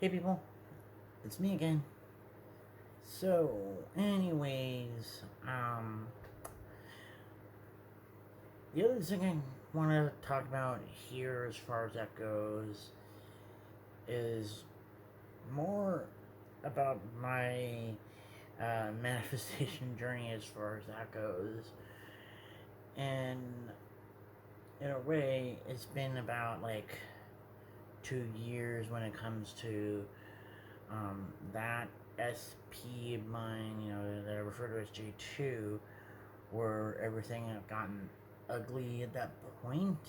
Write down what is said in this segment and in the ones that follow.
Hey people, it's me again. So, anyways, the other thing I want to talk about here, as far as that goes, is more about my manifestation journey, as far as that goes. And in a way, it's been about like 2 years when it comes to that SP of mine, that I refer to as J2, where everything had gotten ugly at that point.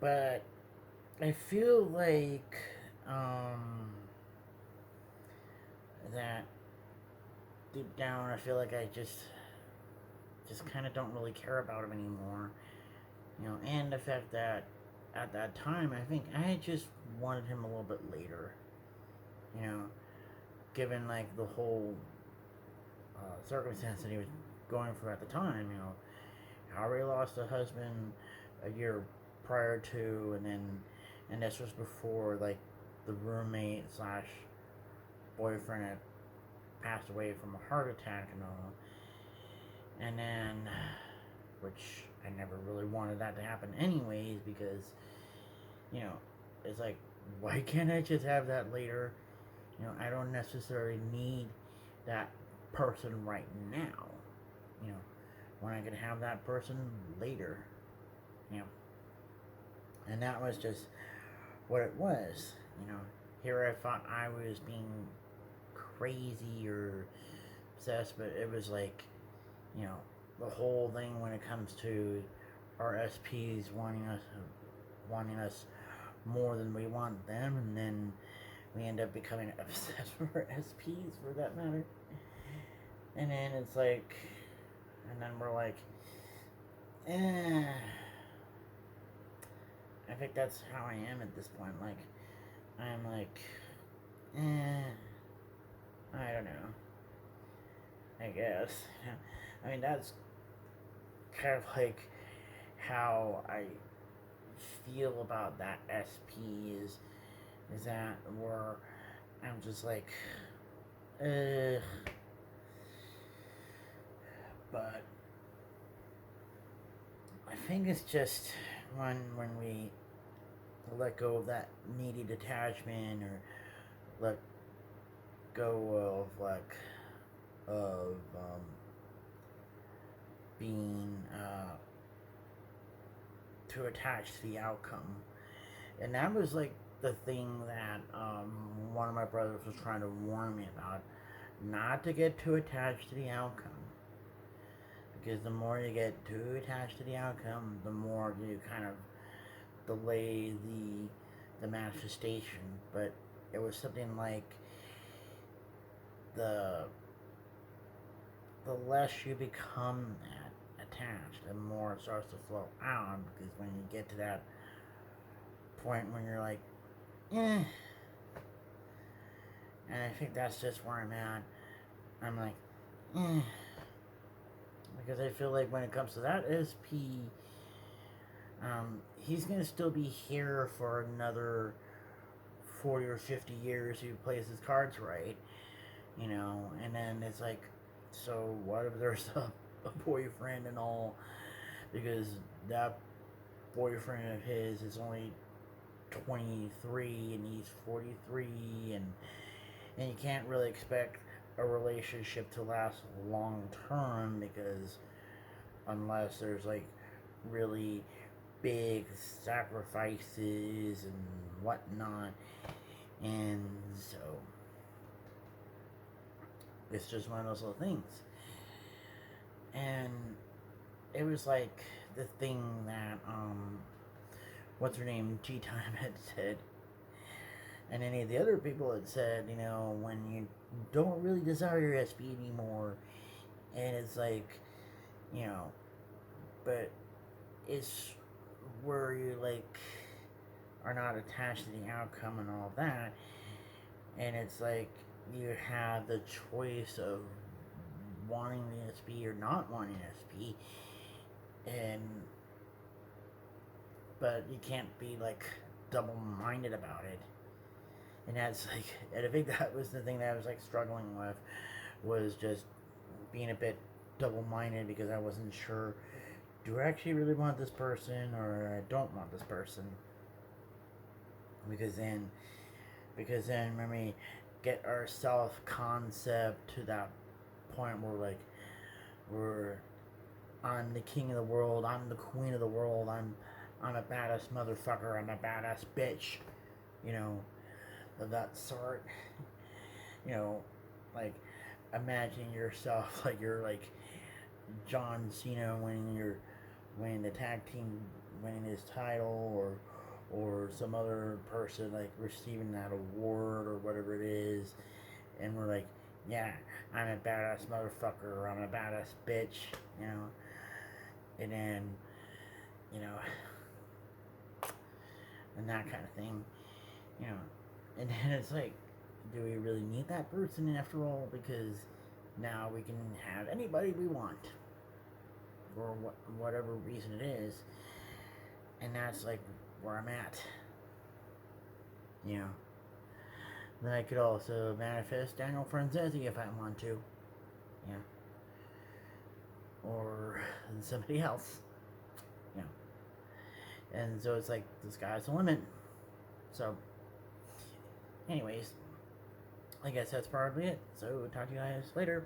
But I feel like that deep down, I feel like I just kind of don't really care about him anymore. And the fact that at that time, I think I just wanted him a little bit later. You know, given like the whole circumstance that he was going through at the time. I already lost a husband a year prior to, and this was before like the roommate slash boyfriend had passed away from a heart attack and all. And then, which I never really wanted that to happen anyways, because you know, it's like, why can't I just have that later? I don't necessarily need that person right now. You know, when I can have that person later. You know, and that was just what it was. Here I thought I was being crazy or obsessed, but it was like, you know, the whole thing when it comes to our SPs wanting us more than we want them, and then we end up becoming obsessed with our SPs, for that matter. And then it's like, and then we're like, eh. I think that's how I am at this point. Like, I'm like, eh. I don't know. I guess. I mean, that's kind of like how I feel about that SP is that where I'm just like, ugh. But I think it's just when we let go of that needy detachment, or let go of like of being too attached to the outcome. And that was like the thing that one of my brothers was trying to warn me about, not to get too attached to the outcome, because the more you get too attached to the outcome, the more you kind of delay the manifestation. But it was something like the less you become that attached, the more it starts to flow out. Because when you get to that point when you're like, eh, and I think that's just where I'm at. I'm like, eh, because I feel like when it comes to that SP, he's gonna still be here for another 40 or 50 years if he plays his cards right, and then it's like, so what if there's a boyfriend and all, because that boyfriend of his is only 23 and he's 43, and you can't really expect a relationship to last long term, because unless there's like really big sacrifices and whatnot. And so it's just one of those little things. And it was like the thing that what's her name, G Time, had said, and any of the other people had said, when you don't really desire your SP anymore, and it's like, but it's where you like are not attached to the outcome and all that, and it's like you have the choice of wanting the SP or not wanting SP, and but you can't be like double-minded about it. And that's like, and I think that was the thing that I was like struggling with, was just being a bit double minded because I wasn't sure, do I actually really want this person or I don't want this person? Because then, when we get our self concept to that point where like we're, I'm the king of the world, I'm the queen of the world, I'm a badass motherfucker, I'm a badass bitch, you know, of that sort. You know, like imagine yourself like you're like John Cena winning the tag team, winning his title, or some other person like receiving that award or whatever it is, and we're like, yeah, I'm a badass motherfucker, or I'm a badass bitch, you know, and then, you know, and that kind of thing, you know, and then it's like, do we really need that person after all? Because now we can have anybody we want for whatever reason it is, and that's like where I'm at, you know. Then I could also manifest Daniel Franzese if I want to, yeah, or somebody else, you know. And so it's like the sky's the limit. So, anyways, I guess that's probably it. So talk to you guys later.